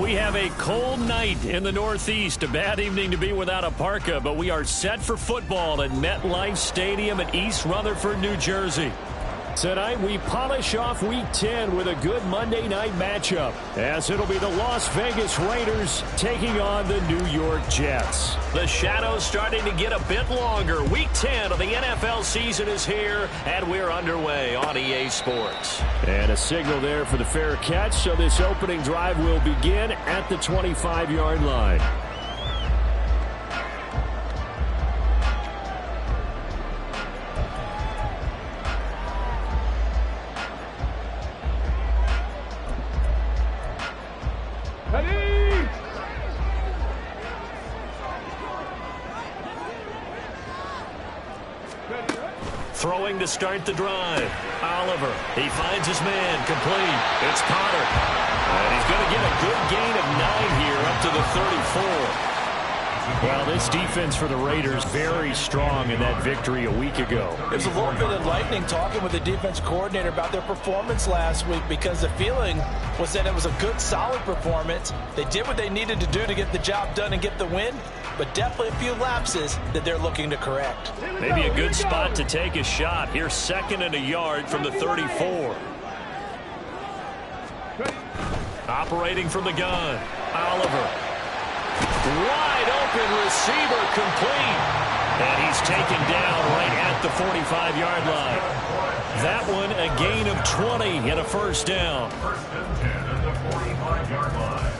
We have a cold night in the Northeast. A bad evening to be without a parka, but we are set for football at MetLife Stadium in East Rutherford, New Jersey. Tonight, we polish off Week 10 with a good Monday night matchup, as it'll be the Las Vegas Raiders taking on the New York Jets. The shadows starting to get a bit longer. Week 10 of the NFL season is here, and we're underway on EA Sports. And a signal there for the fair catch, so this opening drive will begin at the 25-yard line. Throwing to start the drive. Oliver. He finds his man. Complete. It's Potter. And he's going to get a good gain of 9 here up to the 34. Well, this defense for the Raiders very strong in that victory a week ago. It was a little bit enlightening talking with the defense coordinator about their performance last week, because the feeling was that it was a good, solid performance. They did what they needed to do to get the job done and get the win, but definitely a few lapses that they're looking to correct. Maybe a good spot to take a shot. Here's 2nd and a yard from the 34. Operating from the gun. Oliver. Wide open receiver, complete. And he's taken down right at the 45-yard line. That one a gain of 20 and a first down. First and 10 at the 45-yard line.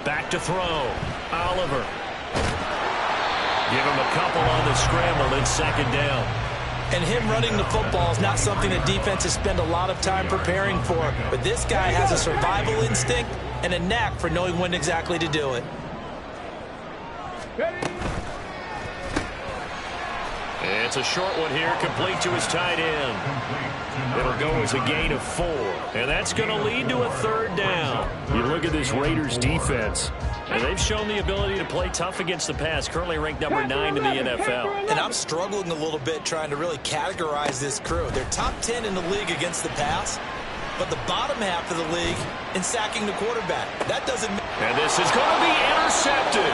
Back to throw. Oliver. Give him a couple on the scramble. It's 2nd down. And him running the football is not something that defenses spend a lot of time preparing for. But this guy has a survival instinct and a knack for knowing when exactly to do it. It's a short one here, complete to his tight end. It'll go as a gain of 4. And that's going to lead to a 3rd down. You look at this Raiders defense, and they've shown the ability to play tough against the pass, currently ranked number 9 in the NFL. And I'm struggling a little bit trying to really categorize this crew. They're top 10 in the league against the pass, but the bottom half of the league in sacking the quarterback. That doesn't mean... And this is going to be intercepted.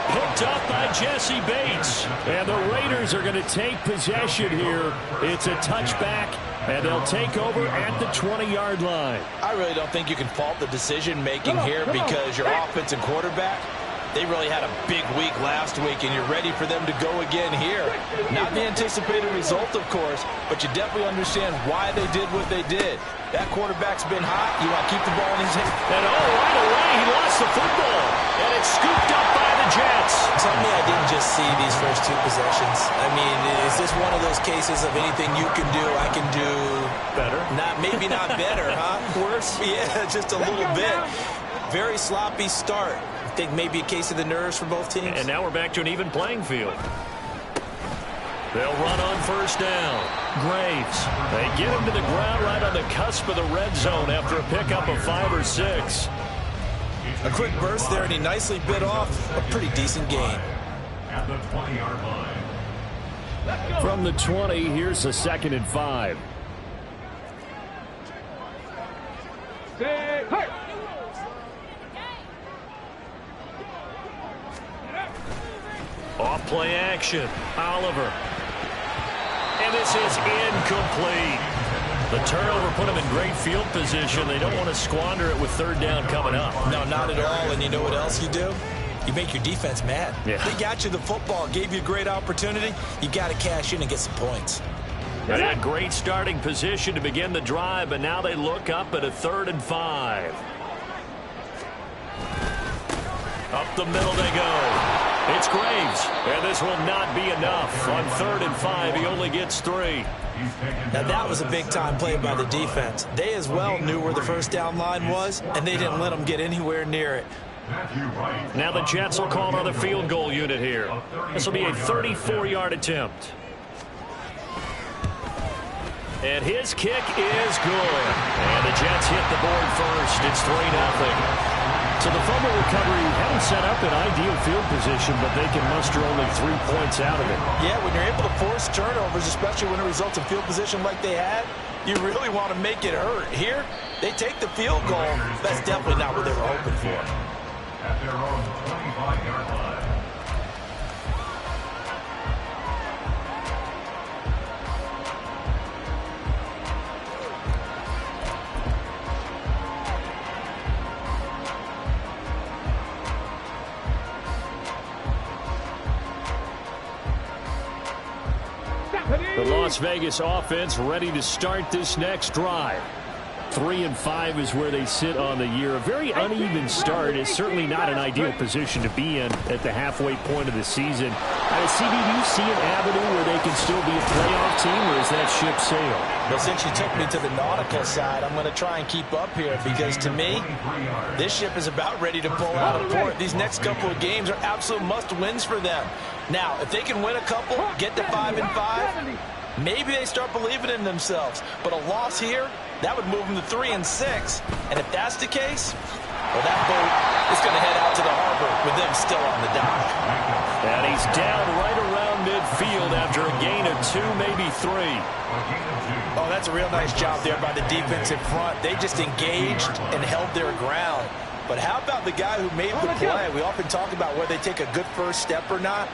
Picked up by Jesse Bates. And the Raiders are going to take possession here. It's a touchback, and they'll take over at the 20-yard line. I really don't think you can fault the decision-making here, because your offense and quarterback, they really had a big week last week, and you're ready for them to go again here. Not the anticipated result, of course, but you definitely understand why they did what they did. That quarterback's been hot. You want to keep the ball in his hand. And right away, he lost the football. And it's scooped up by the Jets. Tell me I didn't just see these first 2 possessions. I mean, is this one of those cases of anything you can do, I can do better? Maybe not better, huh? Worse? Yeah, just a little bit. Very sloppy start. I think maybe a case of the nerves for both teams. And now we're back to an even playing field. They'll run on 1st down. Graves. They get him to the ground right on the cusp of the red zone after a pickup of 5 or 6. A quick burst there, and he nicely bit off a pretty decent gain. At the 20-yard line. From the 20, here's a 2nd and 5. Off play action. Oliver. And this is incomplete. The turnover put them in great field position. They don't want to squander it with 3rd down coming up. No, not at all. And you know what else you do? You make your defense mad. Yeah. They got you the football, gave you a great opportunity. You got to cash in and get some points. They had great starting position to begin the drive, but now they look up at a 3rd and 5. Up the middle they go. It's Graves, and this will not be enough. On 3rd and 5, he only gets 3. Now that was a big-time play by the defense. They as well knew where the 1st down line was, and they didn't let them get anywhere near it. Now the Jets will call another field goal unit here. This will be a 34-yard attempt. And his kick is good. And the Jets hit the board first. It's 3-0. So the fumble recovery hadn't set up an ideal field position, but they can muster only 3 points out of it. Yeah, when you're able to force turnovers, especially when it results in field position like they had, you really want to make it hurt. Here, they take the field goal. That's definitely not what they were hoping for. At their own 25-yard line. The Las Vegas offense ready to start this next drive. 3-5 is where they sit on the year. A very uneven start is certainly not an ideal position to be in at the halfway point of the season. CB, do you see an avenue where they can still be a playoff team, or is that ship sailed? Well, since you took me to the nautical side, I'm going to try and keep up here because, to me, this ship is about ready to pull out of port. These next couple of games are absolute must-wins for them. Now, if they can win a couple, get to 5-5, maybe they start believing in themselves. But a loss here, that would move them to 3-6. And if that's the case, well, that boat is going to head out to the harbor with them still on the dock. And he's down right around midfield after a gain of 2, maybe 3. Oh, that's a real nice job there by the defense in front. They just engaged and held their ground. But how about the guy who made the play? We often talk about whether they take a good first step or not.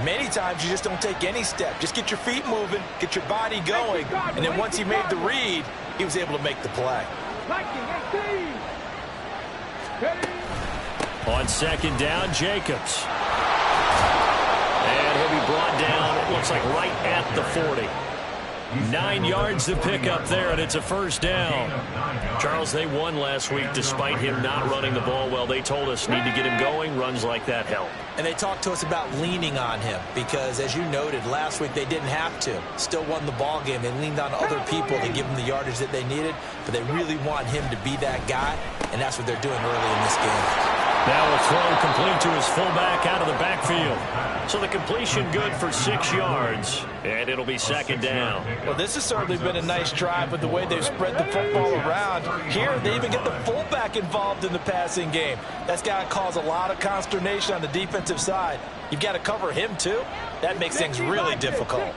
Many times you just don't take any step. Just get your feet moving, get your body going, and then once he made the read, he was able to make the play. On second down, Jacobs. And he'll be brought down, it looks like right at the 40. 9 yards to pick up there, and it's a first down. Charles, they won last week despite him not running the ball well. They told us need to get him going. Runs like that help. And they talked to us about leaning on him because, as you noted, last week they didn't have to. Still won the ball game. They leaned on other people to give them the yardage that they needed, but they really want him to be that guy, and that's what they're doing early in this game. Now a throw complete to his fullback out of the backfield. So the completion good for 6 yards, and it'll be second down. Well, this has certainly been a nice drive with the way they've spread the football around. Here, they even get the fullback involved in the passing game. That's got to cause a lot of consternation on the defensive side. You've got to cover him, too. That makes things really difficult.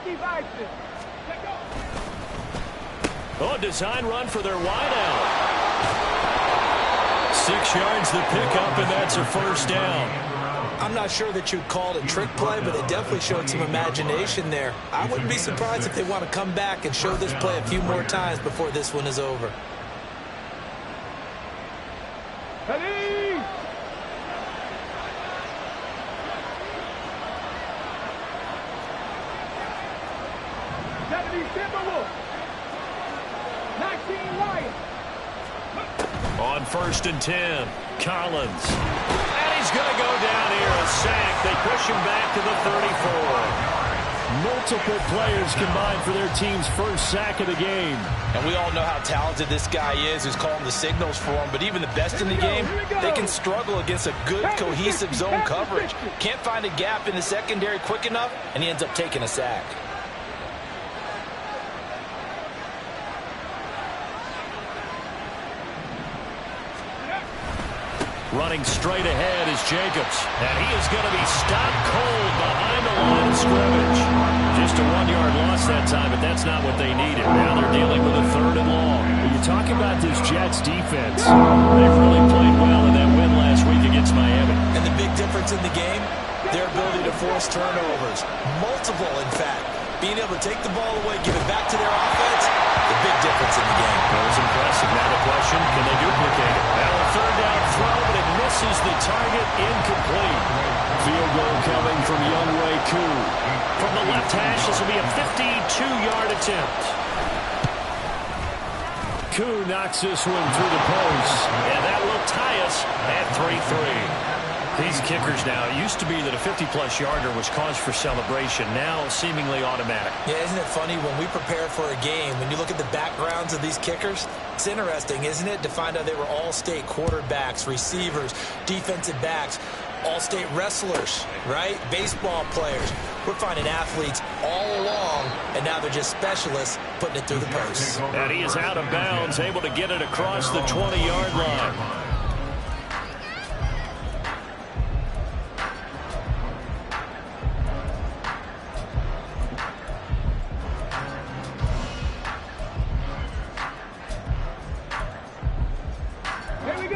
Oh, design run for their wideout. 6 yards to pick up, and that's a first down. I'm not sure that you'd call it a trick play, but they definitely showed some imagination there. I wouldn't be surprised if they want to come back and show this play a few more times before this one is over. On 1st and 10, Collins. And he's going to go down here, a sack. They push him back to the 34. Multiple players combined for their team's first sack of the game. And we all know how talented this guy is who's calling the signals for him, but even the best in the game, they can struggle against a good, cohesive zone coverage. Can't find a gap in the secondary quick enough, and he ends up taking a sack. Running straight ahead is Jacobs. And he is going to be stopped cold behind the line of scrimmage. Just a 1-yard loss that time, but that's not what they needed. Now they're dealing with a 3rd and long. When you talk about this Jets defense, they've really played well in that win last week against Miami. And the big difference in the game, their ability to force turnovers. Multiple, in fact. Being able to take the ball away, give it back to their offense, the big difference in the game. That was impressive. Now the question, can they duplicate it? Now a 3rd down throw, but it misses the target, incomplete. Field goal coming from Younghoe Koo. From the left hash, this will be a 52-yard attempt. Koo knocks this one through the post, and that will tie us at 3-3. These kickers now, it used to be that a 50-plus yarder was cause for celebration. Now seemingly automatic. Yeah, isn't it funny when we prepare for a game, when you look at the backgrounds of these kickers, it's interesting, isn't it, to find out they were all-state quarterbacks, receivers, defensive backs, all-state wrestlers, right? Baseball players. We're finding athletes all along, and now they're just specialists putting it through the posts. And he is out of bounds, able to get it across the 20-yard line.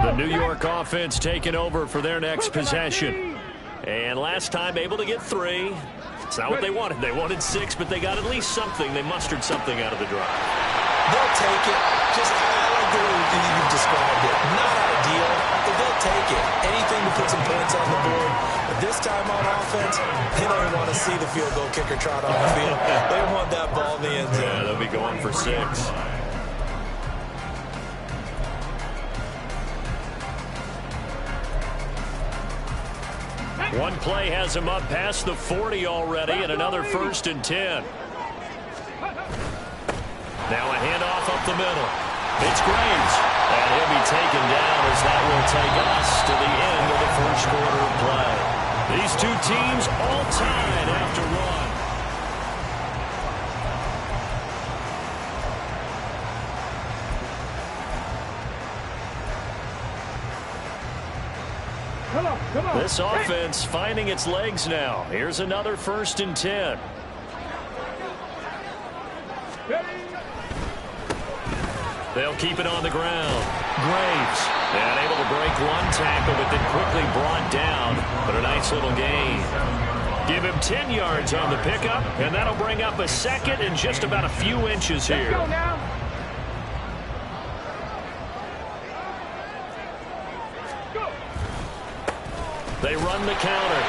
The New York offense taking over for their next possession. And last time able to get 3. It's not what they wanted. They wanted 6, but they got at least something. They mustered something out of the drive. They'll take it. Just, I like the way you've described it. Not ideal, but they'll take it. Anything to put some points on the board. But this time on offense, they don't even want to see the field goal kicker trot on the field. They want that ball in the end zone. Yeah, they'll be going for 6. One play has him up past the 40 already, and another 1st and 10. Now a handoff up the middle. It's Graves, and he'll be taken down as that will take us to the end of the first quarter of play. These two teams all tied after 1. This offense finding its legs now. Here's another 1st and 10. They'll keep it on the ground. Graves, and able to break one tackle, but then quickly brought down. But a nice little gain. Give him 10 yards on the pickup, and that'll bring up a 2nd and just about a few inches here. Let's go now. They run the counter.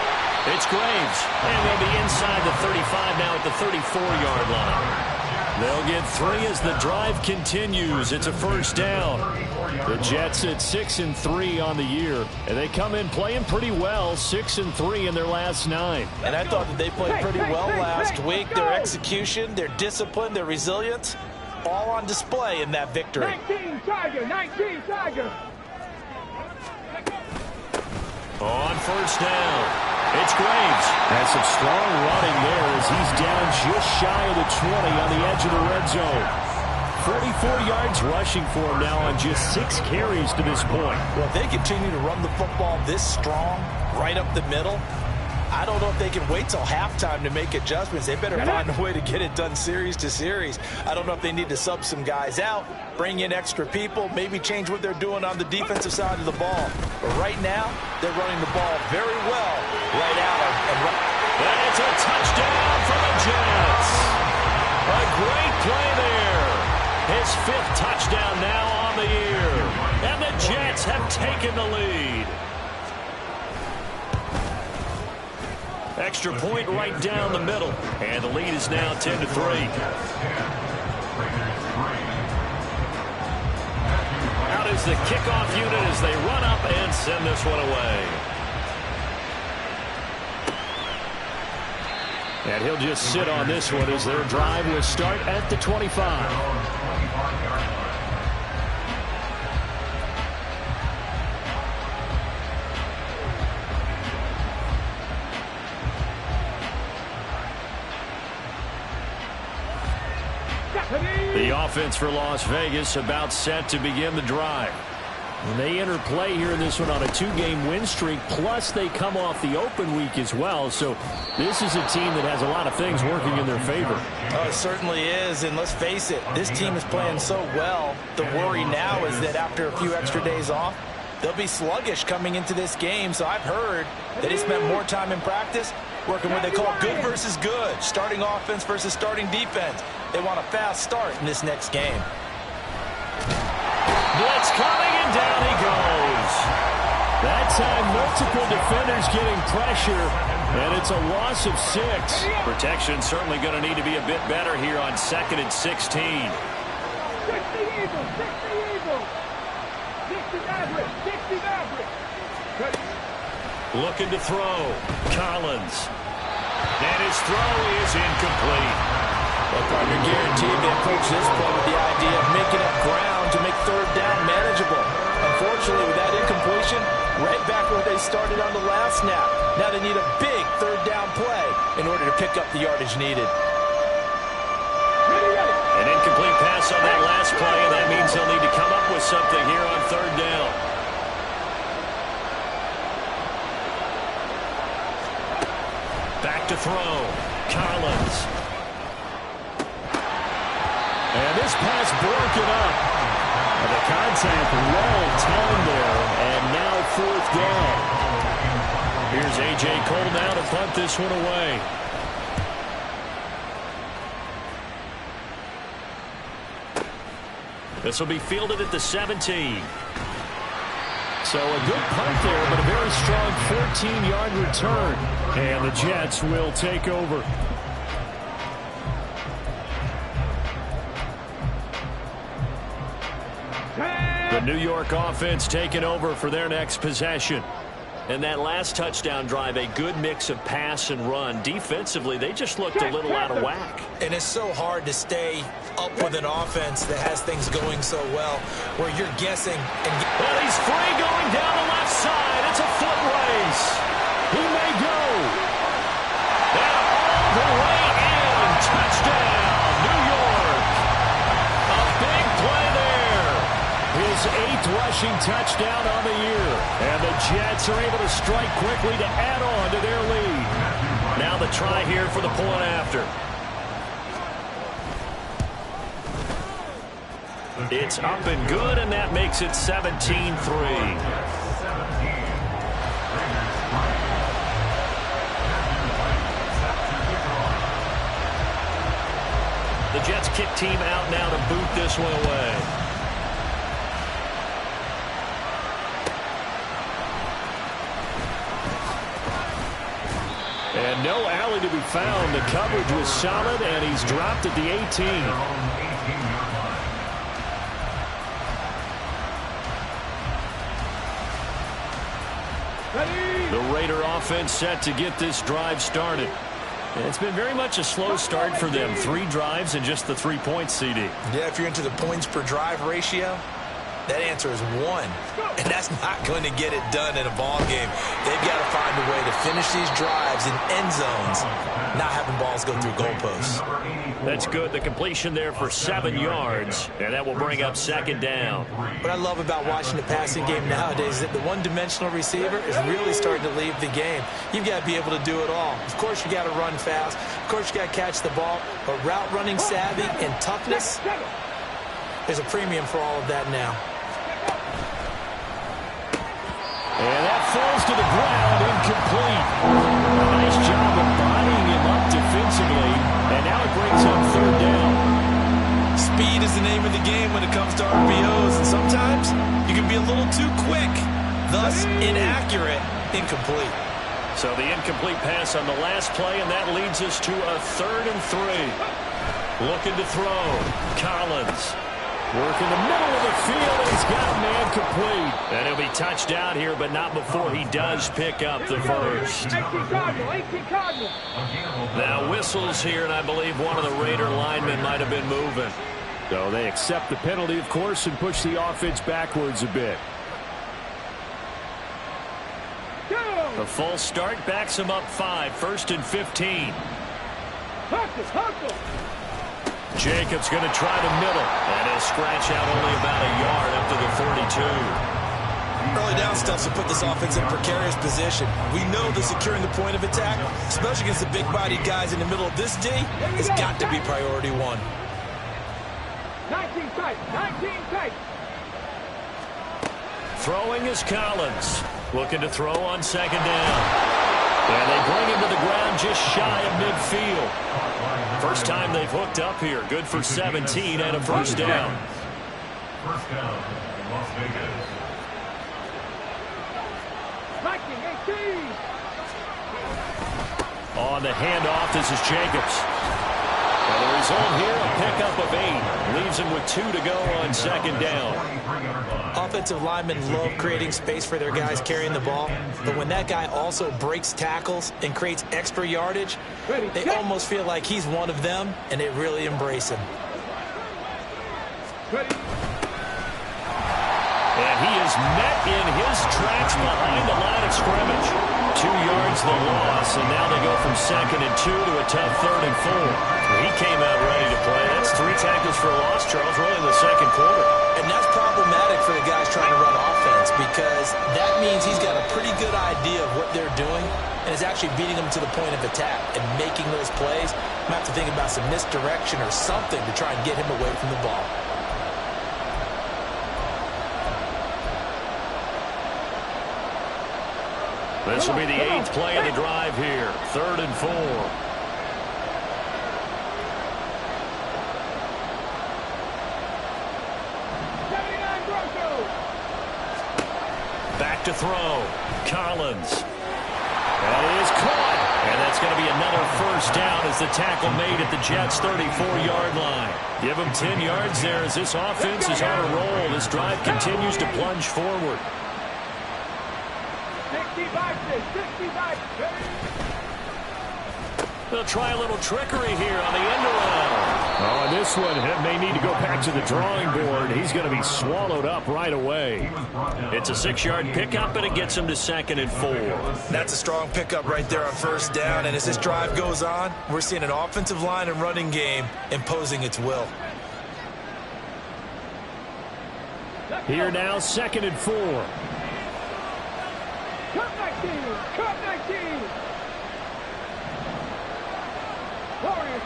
It's Graves, and they'll be inside the 35 now at the 34-yard line. They'll get 3 as the drive continues. It's a 1st down. The Jets at 6-3 on the year, and they come in playing pretty well, 6-3 in their last 9. And I thought that they played pretty well last week. Their execution, their discipline, their resilience, all on display in that victory. 19 Tiger, 19 Tiger. On 1st down, it's Graves. Has some strong running there as he's down just shy of the 20 on the edge of the red zone. 44 yards rushing for him now on just 6 carries to this point. Well, if they continue to run the football this strong, right up the middle, I don't know if they can wait till halftime to make adjustments. They better find a way to get it done series to series. I don't know if they need to sub some guys out, bring in extra people, maybe change what they're doing on the defensive side of the ball. But right now, they're running the ball very well right out. And it's a touchdown for the Jets. A great play there. His 5th touchdown now on the year. And the Jets have taken the lead. Extra point right down the middle. And the lead is now 10-3. Out is the kickoff unit as they run up and send this one away. And he'll just sit on this one as their drive will start at the 25. The offense for Las Vegas about set to begin the drive. And they enter play here in this one on a 2-game win streak, plus they come off the open week as well. So this is a team that has a lot of things working in their favor. Oh, it certainly is, and let's face it, this team is playing so well. The worry now is that after a few extra days off, they'll be sluggish coming into this game. So I've heard that he spent more time in practice working what they call good versus good, starting offense versus starting defense. They want a fast start in this next game. Blitz coming, and down he goes. That time, multiple defenders getting pressure, and it's a loss of 6. Protection certainly going to need to be a bit better here on 2nd and 16. 60 Eagles, 60 Eagles. 60 average, 60 average. Looking to throw. Collins. And his throw is incomplete. Well, partner, guaranteed they approach this play with the idea of making up ground to make 3rd down manageable. Unfortunately, with that incompletion, right back where they started on the last snap. Now they need a big 3rd down play in order to pick up the yardage needed. An incomplete pass on that last play, and that means they'll need to come up with something here on 3rd down. Back to throw. Collins. And this pass broken up. The contact well timed there, and now 4th down. Here's A.J. Cole now to punt this one away. This will be fielded at the 17. So a good punt there, but a very strong 14-yard return. And the Jets will take over. The New York offense taking over for their next possession. And that last touchdown drive, a good mix of pass and run. Defensively, they just looked a little out of whack. And it's so hard to stay up with an offense that has things going so well, where you're guessing. And he's free going down the left side. It's a foot race. He may go. And all the way in. Touchdown, New York. A big play there. His 8th rushing touchdown on the year. And the Jets are able to strike quickly to add on to their lead. Now the try here for the point after. It's up and good, and that makes it 17-3. The Jets kick team out now to boot this one away. And no alley to be found. The coverage was solid, and he's dropped at the 18. The Raider offense set to get this drive started. And it's been very much a slow start for them. 3 drives and just the 3 points, CD. Yeah, if you're into the points per drive ratio, that answer is 1. And that's not going to get it done in a ball game. They've got to find a way to finish these drives in end zones, not having balls go through goalposts. That's good. The completion there for 7 yards, and that will bring up 2nd down. What I love about watching the passing game nowadays is that the one-dimensional receiver is really starting to leave the game. You've got to be able to do it all. Of course, you got to run fast. Of course, you got to catch the ball. But route running savvy and toughness, there's a premium for all of that now. And that falls to the ground, incomplete. A nice job of bodying him up defensively, and now it brings up 3rd down. Speed is the name of the game when it comes to RPOs, and sometimes you can be a little too quick, thus inaccurate, incomplete. So the incomplete pass on the last play, and that leads us to a 3rd and 3. Looking to throw. Collins. Work in the middle of the field, and he's got a man complete. And he'll be touched down here, but not before he does pick up the first. Now whistles here, and I believe one of the Raider linemen might have been moving. So they accept the penalty, of course, and push the offense backwards a bit. The false start backs him up 5, 1st and 15. Jacobs going to try the middle, and he'll scratch out only about a yard up to the 42. Early down stuff to put this offense in a precarious position. We know that securing the point of attack, especially against the big-bodied guys in the middle of this D, has got to be priority 1. 19 tight, 19 tight. Throwing is Collins. Looking to throw on 2nd down. And they bring him to the ground just shy of midfield. First time they've hooked up here. Good for 17 and a 1st down. 1st down, Las Vegas. 19-18. On the handoff, this is Jacobs. And the result here, a pickup of 8. Leaves him with 2 to go on 2nd down. Offensive linemen love creating space for their guys carrying the ball. But when that guy also breaks tackles and creates extra yardage, they almost feel like he's one of them, and they really embrace him. And he is met in his tracks behind the line of scrimmage. 2 yards the loss, and now they go from 2nd and 2 to a tough 3rd and 4. He came out ready to play. That's 3 tackles for a loss, Charles, really in the 2nd quarter. And that's problematic for the guys trying to run offense, because that means he's got a pretty good idea of what they're doing and is actually beating them to the point of attack and making those plays. Might have to think about some misdirection or something to try and get him away from the ball. This will be the 8th play of the drive here. 3rd and 4. Back to throw. Collins. That is caught. And that's going to be another first down as the tackle made at the Jets' 34-yard line. Give them 10 yards there as this offense is on a roll. This drive continues to plunge forward. 65. They'll try a little trickery here on the end around. Oh, and this one may need to go back to the drawing board. He's going to be swallowed up right away. It's a 6-yard pickup, and it gets him to 2nd and 4. That's a strong pickup right there on first down. And as this drive goes on, we're seeing an offensive line and running game imposing its will. Here now, 2nd and 4. Cut 19. Cut 19. Warriors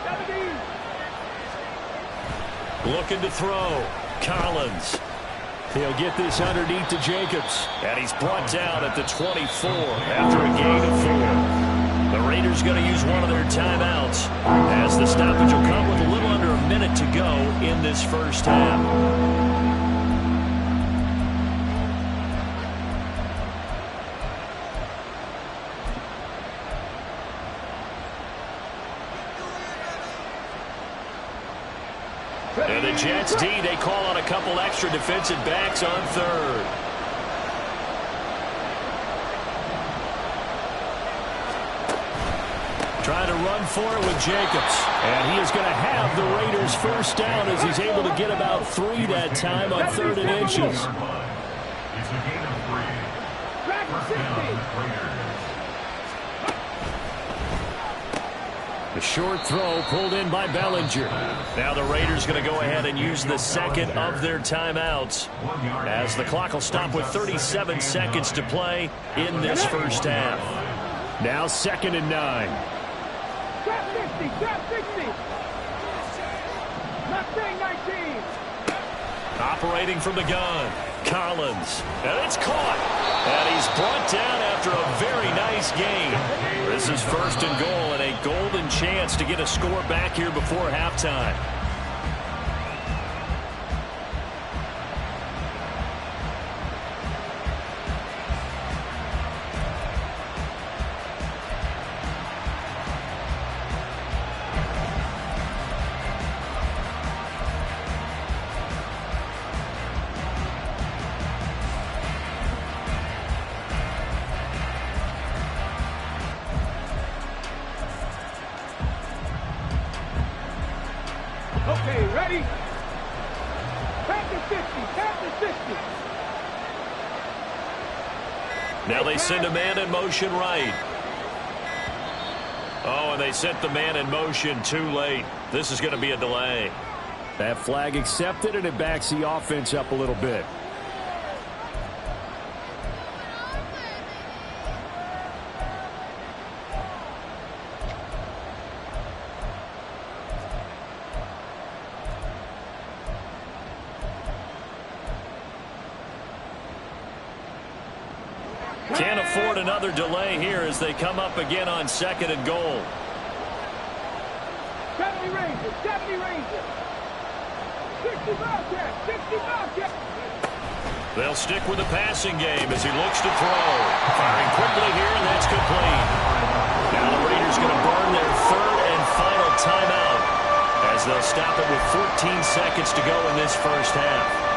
17. Looking to throw. Collins. He'll get this underneath to Jacobs. And he's brought down at the 24 after a gain of 4. The Raiders going to use one of their timeouts as the stoppage will come with a little under a minute to go in this first half. And the Jets D, they call on a couple extra defensive backs on 3rd. Trying to run for it with Jacobs. And he is going to have the Raiders first down as he's able to get about 3 that time on 3rd and inches. It's a gain of 3. First down, Raiders. The short throw pulled in by Bellinger. Now the Raiders going to go ahead and use the second of their timeouts as the clock will stop with 37 seconds to play in this first half. Now 2nd and 9. Trap 60. Trap 60. Mustang 19. Operating from the gun. Collins. And it's caught. And he's brought down after a very nice gain. This is 1st and goal and a golden chance to get a score back here before halftime. Okay, ready? Tap to 50. Tap to 50. Now they send a man in motion right. Oh, and they sent the man in motion too late. This is going to be a delay. That flag accepted, and it backs the offense up a little bit. Can't afford another delay here as they come up again on 2nd and goal. 70 Rangers. 70 Rangers. 60 Bobcats. 60 Bobcats. They'll stick with the passing game as he looks to throw. Firing quickly here, and that's complete. Now the Raiders going to burn their 3rd and final timeout as they'll stop it with 14 seconds to go in this first half.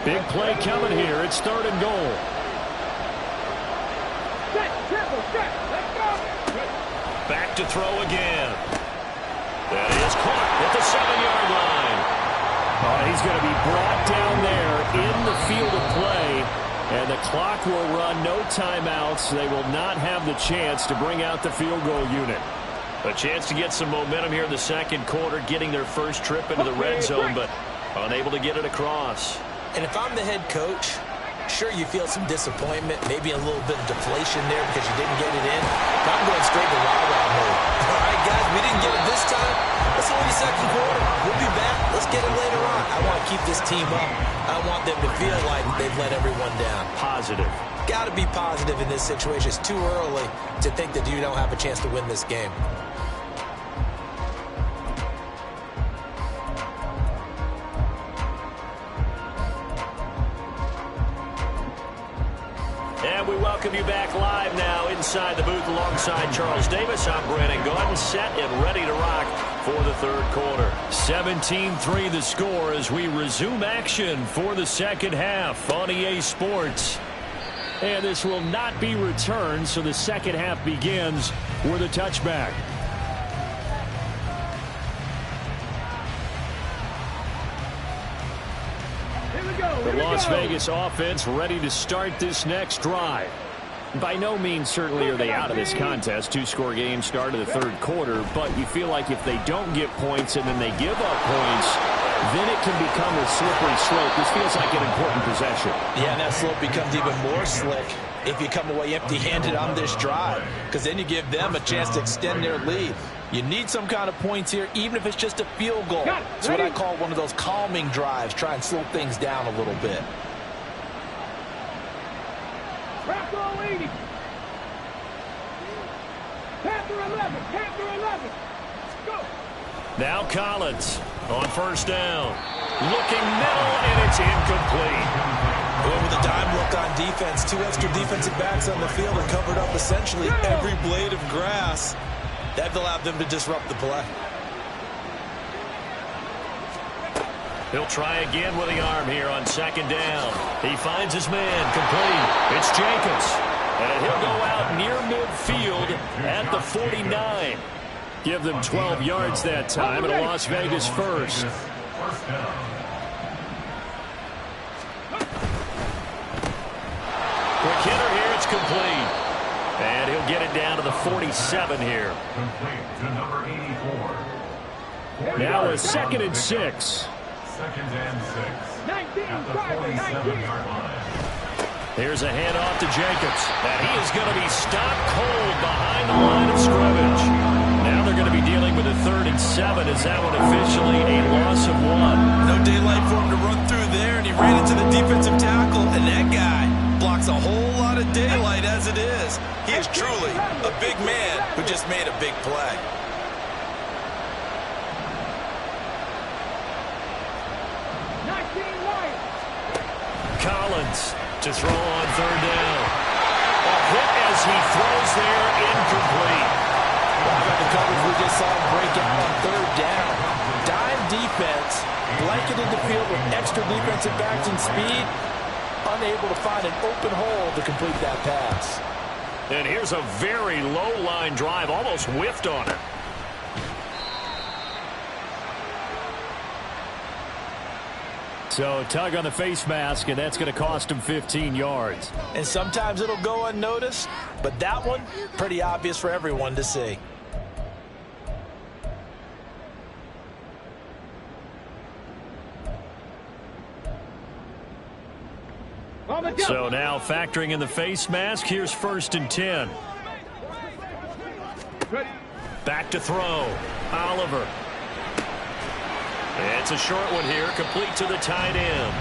Big play coming here. It's 3rd and goal. Set, triple, set. Let's go. Back to throw again. That is caught at the 7-yard line. Oh, he's going to be brought down there in the field of play, and the clock will run no timeouts. They will not have the chance to bring out the field goal unit. A chance to get some momentum here in the 2nd quarter, getting their first trip into the red zone, but Unable to get it across. And if I'm the head coach, sure, you feel some disappointment, maybe a little bit of deflation there because you didn't get it in. But I'm going straight to rah-rah mode. All right, guys, we didn't get it this time. Let's only the second quarter. We'll be back. Let's get it later on. I want to keep this team up. I want them to feel like they've let everyone down. Positive. Got to be positive in this situation. It's too early to think that you don't have a chance to win this game. And we welcome you back live now inside the booth alongside Charles Davis. I'm Brandon Gaudin, set and ready to rock for the third quarter. 17-3 the score as we resume action for the second half on EA Sports. And this will not be returned, so the second half begins with a touchback. The Las Vegas offense ready to start this next drive. By no means certainly are they out of this contest. Two-score game start of the third quarter, but you feel like if they don't get points and then they give up points, then it can become a slippery slope. This feels like an important possession. Yeah, and that slope becomes even more slick if you come away empty-handed on this drive, because then you give them a chance to extend their lead. You need some kind of points here, even if it's just a field goal. It's what I call one of those calming drives. Try and slow things down a little bit. Panther 80. Panther 11. Panther 11. Go. Now Collins on first down. Looking middle, and it's incomplete. Going with a dime look on defense. Two extra defensive backs on the field and covered up essentially every blade of grass. That allowed them to disrupt the play. He'll try again with the arm here on second down. He finds his man, complete. It's Jacobs. And he'll go out near midfield at the 49. Give them 12 yards that time, and a Las Vegas first. Quick hitter here, it's complete. And he'll get it down to the 47 here. Complete to number 84. Now a 2nd and 6. Second and 6. 19, At the 47-yard line. Here's a handoff to Jacobs. And he is going to be stopped cold behind the line of scrimmage. Now they're going to be dealing with a 3rd and 7. Is that one officially a loss of 1? No daylight for him to run through there, and he ran into the defensive tackle, and that guy blocks a whole lot of daylight as it is. He is truly a big man who just made a big play. Collins to throw on 3rd down. A hit as he throws there, incomplete. How about the coverage we just saw him break out on 3rd down? Dime defense, blanketed the field with extra defensive backs and speed, unable to find an open hole to complete that pass. And here's a very low line drive, almost whiffed on it. So tug on the face mask, and that's going to cost him 15 yards. And sometimes it'll go unnoticed, but that one, pretty obvious for everyone to see. So now factoring in the face mask, here's 1st and 10. Back to throw. Oliver. It's a short one here, complete to the tight end.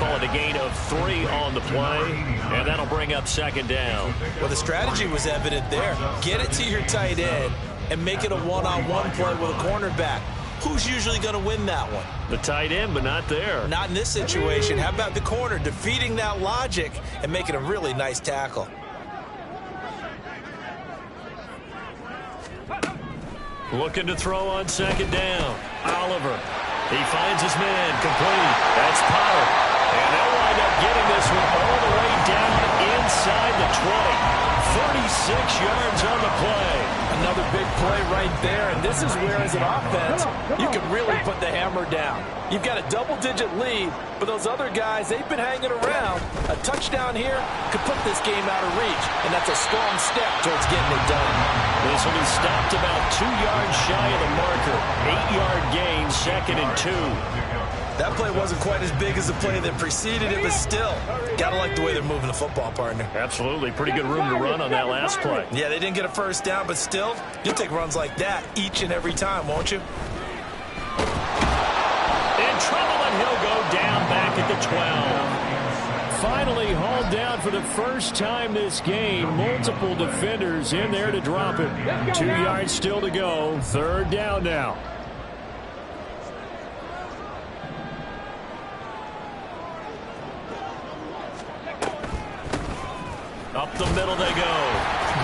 Call it a gain of 3 on the play, and that'll bring up 2nd down. Well, the strategy was evident there. Get it to your tight end and make it a one-on-one play with a cornerback. Who's usually going to win that one? The tight end, but not there. Not in this situation. How about the corner defeating that logic and making a really nice tackle? Looking to throw on 2nd down. Oliver. He finds his man, complete. That's Potter. And they'll wind up getting this one all the way down inside the 20. 36 yards on the play. Another big play right there, and this is where, as an offense, you can really put the hammer down. You've got a double-digit lead, but those other guys, they've been hanging around. A touchdown here could put this game out of reach, and that's a strong step towards getting it done. This will be stopped about 2 yards shy of the marker. 8-yard gain, 2nd and 2. That play wasn't quite as big as the play that preceded it, but still, gotta like the way they're moving the football, partner. Absolutely. Pretty good room to run on that last play. Yeah, they didn't get a first down, but still, you'll take runs like that each and every time, won't you? In trouble, and he'll go down back at the 12. Finally hauled down for the first time this game. Multiple defenders in there to drop it. 2 yards still to go. Third down now. Up the middle they go.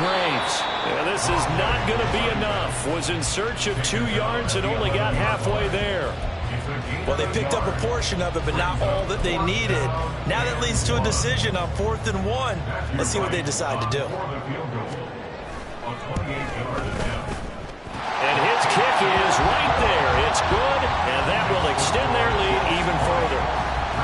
Graves. Yeah, this is not going to be enough. Was in search of 2 yards and only got halfway there. Well, they picked up a portion of it, but not all that they needed. Now that leads to a decision on 4th and 1. Let's see what they decide to do. And his kick is right there. It's good, and that will extend their lead even further.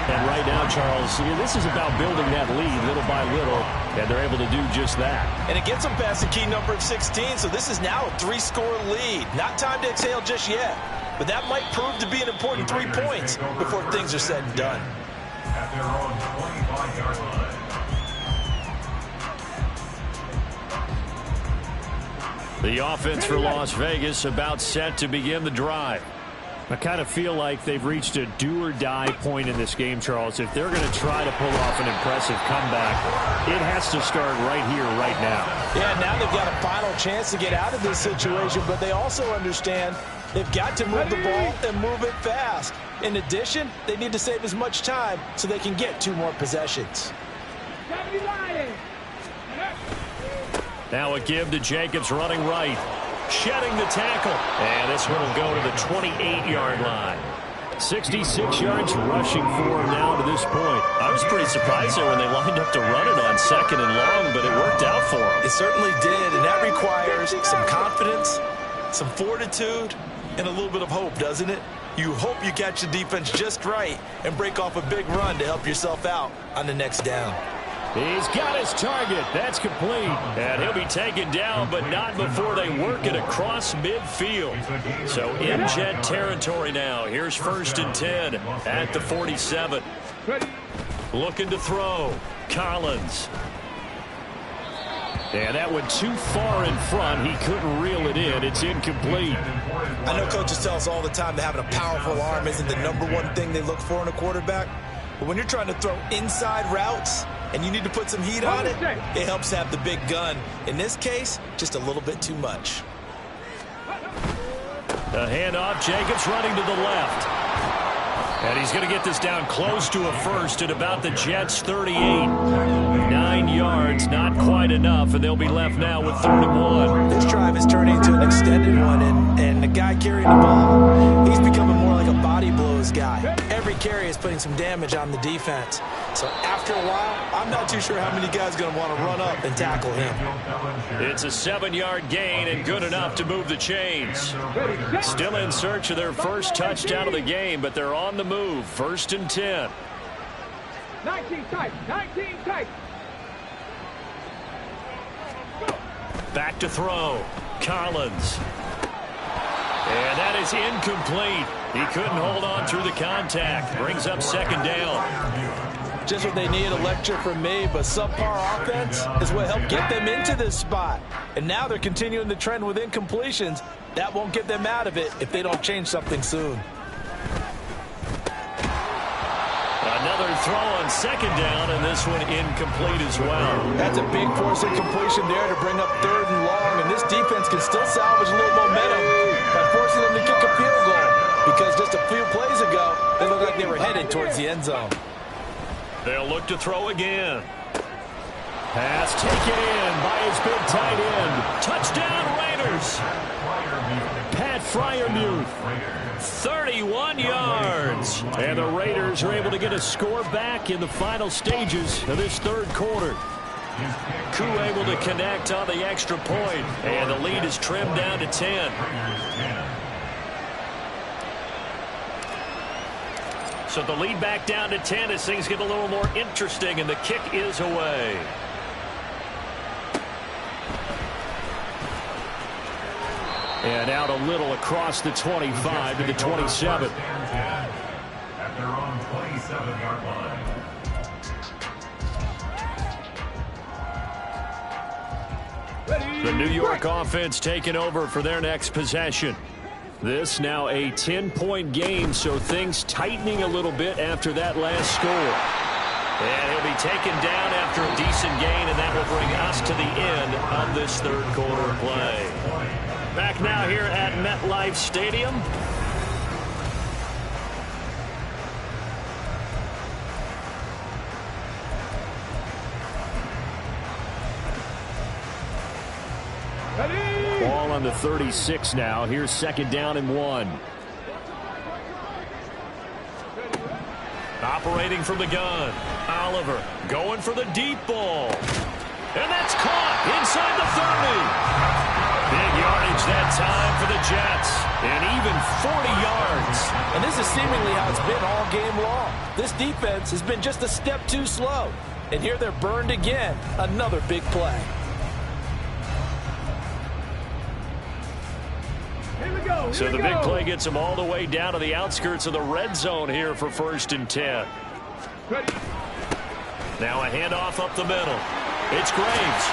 And right now, Charles, this is about building that lead little by little, and they're able to do just that. And it gets them past the key number of 16, so this is now a 3-score lead. Not time to exhale just yet, but that might prove to be an important 3 points before things are said and done. At their own 25-yard line. The offense for Las Vegas about set to begin the drive. I kind of feel like they've reached a do-or-die point in this game, Charles. If they're going to try to pull off an impressive comeback, it has to start right here, right now. Yeah, now they've got a final chance to get out of this situation, but they also understand they've got to move the ball and move it fast. In addition, they need to save as much time so they can get 2 more possessions. Now a give to Jacobs running right. Shedding the tackle. And this one will go to the 28-yard line. 66 yards rushing for him now to this point. I was pretty surprised there when they lined up to run it on 2nd and long, but it worked out for him. It certainly did, and that requires some confidence, some fortitude, and a little bit of hope, doesn't it? You hope you catch the defense just right and break off a big run to help yourself out on the next down. He's got his target. That's complete. And he'll be taken down, but not before they work it across midfield. So in Jet territory now. Here's 1st and 10 at the 47. Looking to throw. Collins. And that went too far in front. He couldn't reel it in. It's incomplete. I know coaches tell us all the time that having a powerful arm isn't the #1 thing they look for in a quarterback. But when you're trying to throw inside routes and you need to put some heat on it, it helps to have the big gun. In this case, just a little bit too much. The handoff, Jacobs running to the left. And he's going to get this down close to a first at about the Jets' 38. 9 yards, not quite enough, and they'll be left now with 3rd and 1. This drive is turning into an extended one, and the guy carrying the ball, he's becoming more like a body blows guy. Every carry is putting some damage on the defense. So after a while, I'm not too sure how many guys are going to want to run up and tackle him. It's a 7-yard gain and good enough to move the chains. Still in search of their first touchdown of the game, but they're on the move. 1st and 10. 19 tight, 19 tight. Back to throw. Collins. And that is incomplete. He couldn't hold on through the contact. Brings up 2nd down. Just what they need, a lecture from me, but subpar offense is what helped get them into this spot. And now they're continuing the trend with incompletions. That won't get them out of it if they don't change something soon. Another throw on 2nd down, and this one incomplete as well. That's a big force incompletion there to bring up 3rd and long, and this defense can still salvage a little momentum by forcing them to kick a field goal, because just a few plays ago, they looked like they were headed towards the end zone. They'll look to throw again. Pass taken in by his big tight end. Touchdown Raiders. Pat Freiermuth. 31 yards. And the Raiders are able to get a score back in the final stages of this 3rd quarter. Koo able to connect on the extra point, and the lead is trimmed down to 10. So the lead back down to 10 as things get a little more interesting, and the kick is away. And out a little across the 25 to the 27. their own 27-yard line. The New York offense taking over for their next possession. This now a 10-point game, so things tightening a little bit after that last score. And he'll be taken down after a decent gain, and that will bring us to the end of this third quarter play. Back now here at MetLife Stadium. Ball on the 36 now. Here's second down and 1. Operating from the gun. Oliver going for the deep ball. And that's caught inside the 30. Big yardage that time for the Jets. And even 40 yards. And this is seemingly how it's been all game long. This defense has been just a step too slow. And here they're burned again. Another big play. So the big play gets them all the way down to the outskirts of the red zone here for 1st and 10. Now a handoff up the middle. It's Graves.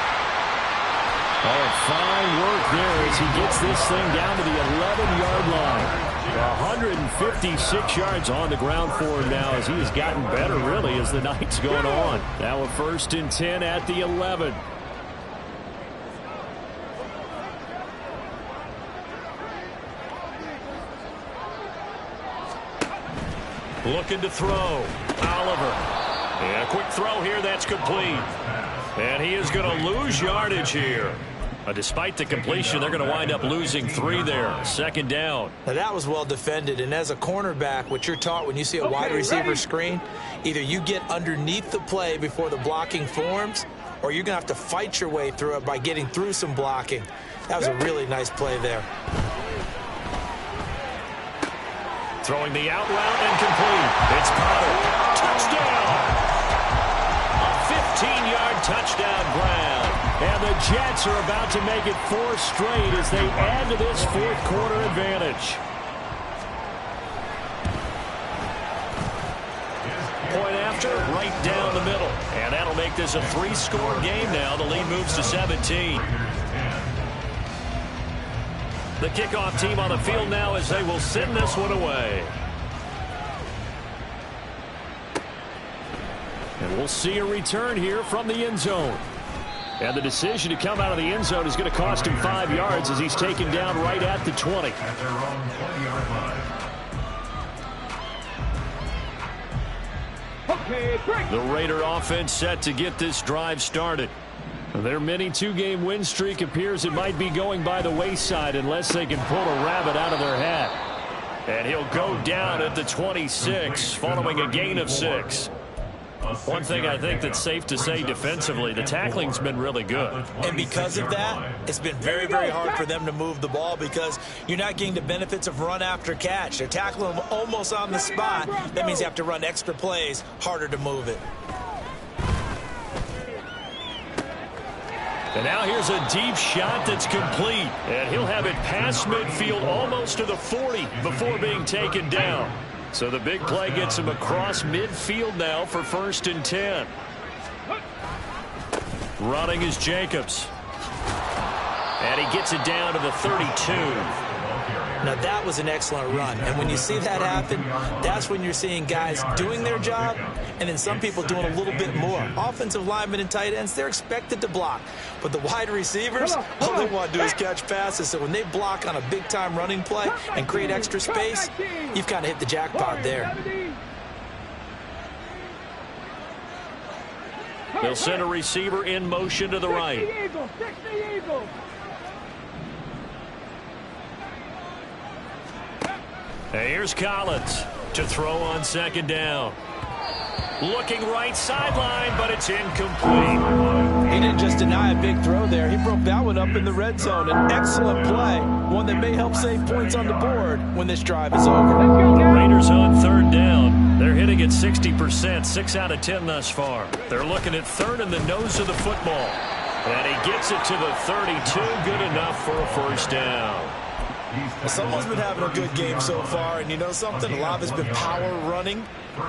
Oh, fine work there as he gets this thing down to the 11-yard line. 156 yards on the ground for him now as he has gotten better really as the night's going on. Now a 1st and 10 at the 11. Looking to throw. Oliver. And a quick throw here. That's complete. And he is going to lose yardage here. Despite the completion, they're going to wind up losing 3 there. 2nd down. Now that was well defended. And as a cornerback, what you're taught when you see a wide receiver screen, either you get underneath the play before the blocking forms, or you're going to have to fight your way through it by getting through some blocking. That was a really nice play there. Throwing the out route and complete. It's Potter. Touchdown! A 15-yard touchdown grab. And the Jets are about to make it 4 straight as they add to this fourth quarter advantage. Point after, right down the middle. And that'll make this a 3-score game now. The lead moves to 17. The kickoff team on the field now as they will send this one away. And we'll see a return here from the end zone. And the decision to come out of the end zone is going to cost him 5 yards as he's taken down right at the 20. At their own 20-yard line. The Raider offense set to get this drive started. Their mini 2-game win streak appears it might be going by the wayside unless they can pull a rabbit out of their hat. And he'll go down at the 26 following a gain of 6. One thing I think that's safe to say defensively, the tackling's been really good. And because of that, it's been very, very hard for them to move the ball because you're not getting the benefits of run after catch. They're tackling them almost on the spot. That means you have to run extra plays, harder to move it. And now here's a deep shot that's complete. And he'll have it past midfield almost to the 40 before being taken down. So the big play gets him across midfield now for 1st and 10. Running is Jacobs. And he gets it down to the 32. Now that was an excellent run. And when you see that happen, that's when you're seeing guys doing their job and then some people doing a little bit more. Offensive linemen and tight ends, they're expected to block. But the wide receivers, all they want to do is catch passes. So when they block on a big-time running play and create extra space, you've kind of hit the jackpot there. They'll send a receiver in motion to the right. And here's Collins to throw on 2nd down. Looking right sideline, but it's incomplete. He didn't just deny a big throw there. He broke that one up in the red zone. An excellent play. One that may help save points on the board when this drive is over. The Raiders on 3rd down. They're hitting at 60%, 6 out of 10 thus far. They're looking at 3rd in the nose of the football. And he gets it to the 32. Good enough for a 1st down. Well, someone's been having a good game so far, and you know something? A lot of it's been power running.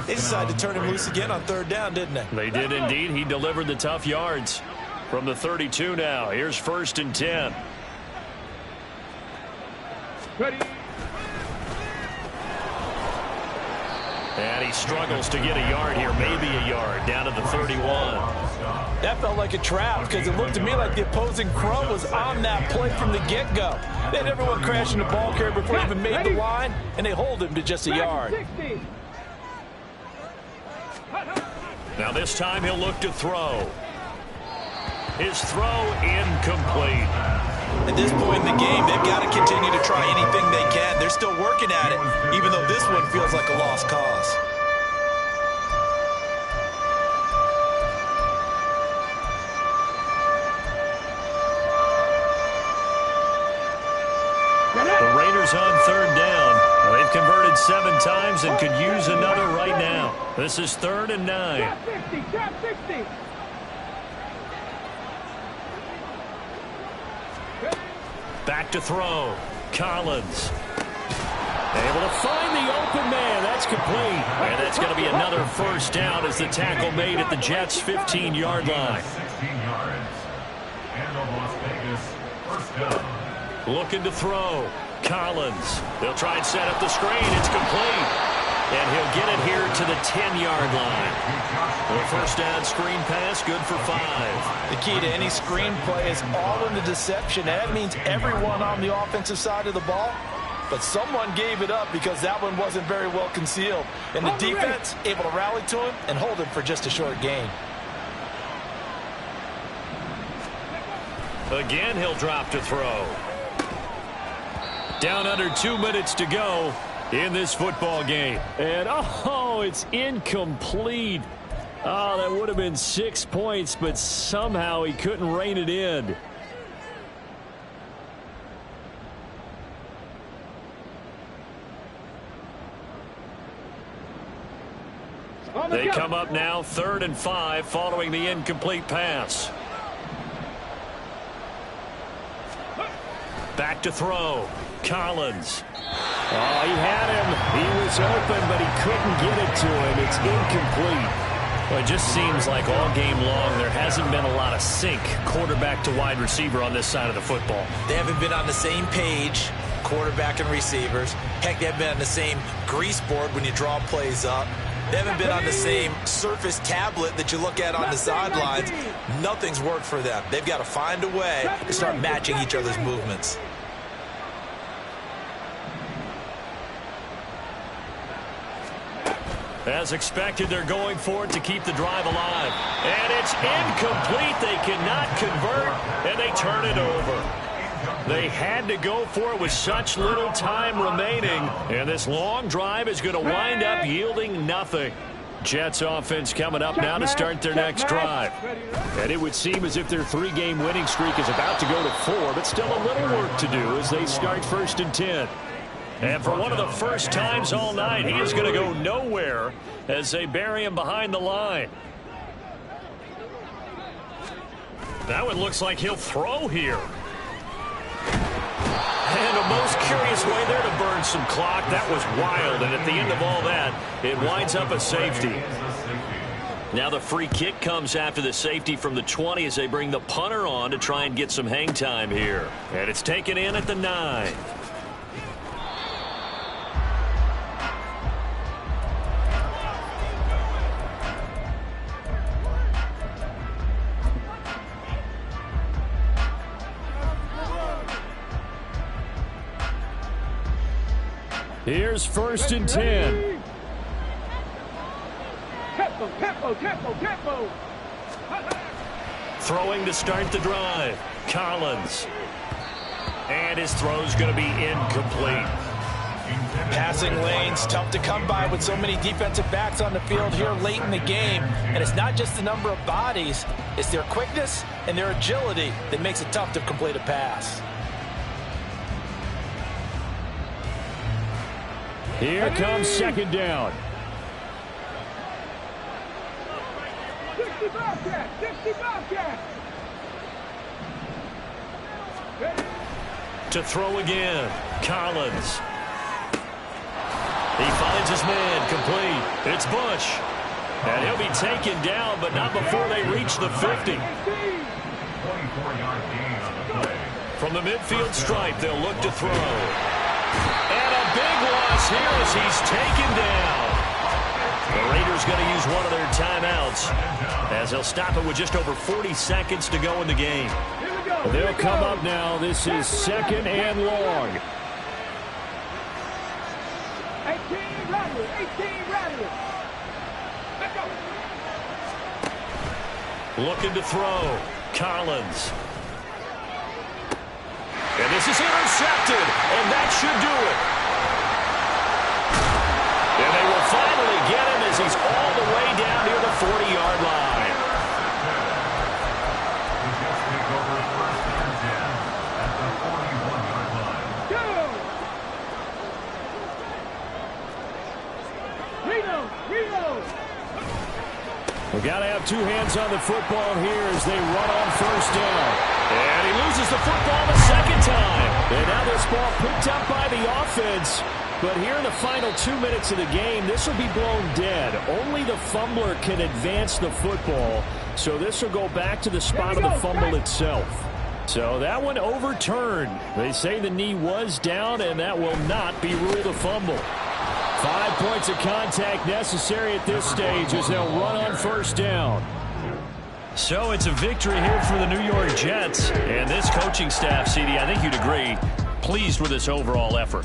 They decided to turn him loose again on third down, didn't they? They did indeed. He delivered the tough yards. From the 32 now, here's 1st and 10. Ready. And he struggles to get a yard here, maybe a yard, down to the 31. That felt like a trap because it looked to me like the opposing Crow was on that play from the get-go. They had everyone crashing the ball carrier before he even made the line, and they hold him to just a yard. Now this time he'll look to throw. His throw incomplete. At this point in the game, they've got to continue to try anything they can. They're still working at it, even though this one feels like a lost cause. The Raiders on third down. They've converted 7 times and could use another right now. This is 3rd and 9. Trap 60, trap 60. Back to throw. Collins. Able to find the open man. That's complete. And that's going to be another 1st down as the tackle made at the Jets' 15-yard line. 16 yards. And the Las Vegas first down. Looking to throw. Collins. They'll try and set up the screen. It's complete. And he'll get it here to the 10-yard line. The 1st down screen pass, good for 5. The key to any screen play is all in the deception. That means everyone on the offensive side of the ball. But someone gave it up because that one wasn't very well concealed. And the defense able to rally to him and hold him for just a short gain. Again, he'll drop to throw. Down under 2 minutes to go in this football game. And, oh, it's incomplete. Oh, that would have been 6 points, but somehow he couldn't rein it in. They come up now 3rd and 5 following the incomplete pass. Back to throw. Collins. Oh, he had him. He was open, but he couldn't get it to him. It's incomplete. Well, it just seems like all game long there hasn't been a lot of sync quarterback to wide receiver on this side of the football. They haven't been on the same page, quarterback and receivers. Heck, they haven't been on the same grease board when you draw plays up. They haven't been on the same surface tablet that you look at on the sidelines. Nothing's worked for them. They've got to find a way to start matching each other's movements. As expected, they're going for it to keep the drive alive. And it's incomplete. They cannot convert, and they turn it over. They had to go for it with such little time remaining. And this long drive is going to wind up yielding nothing. Jets offense coming up now to start their next drive. And it would seem as if their 3-game winning streak is about to go to 4, but still a little work to do as they start 1st and 10. And for one of the first times all night, he is going to go nowhere as they bury him behind the line. That one looks like he'll throw here. And a most curious way there to burn some clock. That was wild, and at the end of all that, it winds up a safety. Now the free kick comes after the safety from the 20 as they bring the punter on to try and get some hang time here. And it's taken in at the 9. Here's 1st and 10. Tempo. Throwing to start the drive. Collins. And his throw's going to be incomplete. Passing lanes, tough to come by with so many defensive backs on the field here late in the game. And it's not just the number of bodies, it's their quickness and their agility that makes it tough to complete a pass. Here comes 2nd down. 60 Bobcat. To throw again. Collins. He finds his man. Complete. It's Bush. And he'll be taken down, but not before they reach the 50. 24-yard gain on the play. From the midfield stripe, they'll look to throw. And a big loss here as he's taken down. The Raiders going to use one of their timeouts as they'll stop it with just over 40 seconds to go in the game. They'll come up now. This is 2nd and long. 18 Rattlers. 18 Rattlers. Let's go. Looking to throw. Collins. And this is intercepted, and that should do it. And they will finally get him as he's all the way down near the 40-yard line. The Jets take over 1st and 10 at the 41-yard line. Go. Reno. We've got to have two hands on the football here as they run on 1st down. And he loses the football the second time. And now this ball picked up by the offense. But here in the final 2 minutes of the game, this will be blown dead. Only the fumbler can advance the football. So this will go back to the spot of the fumble itself. So that one overturned. They say the knee was down, and that will not be ruled a fumble. 5 points of contact necessary at this stage as they'll run on 1st down. So it's a victory here for the New York Jets. And this coaching staff, CD, I think you'd agree, pleased with this overall effort.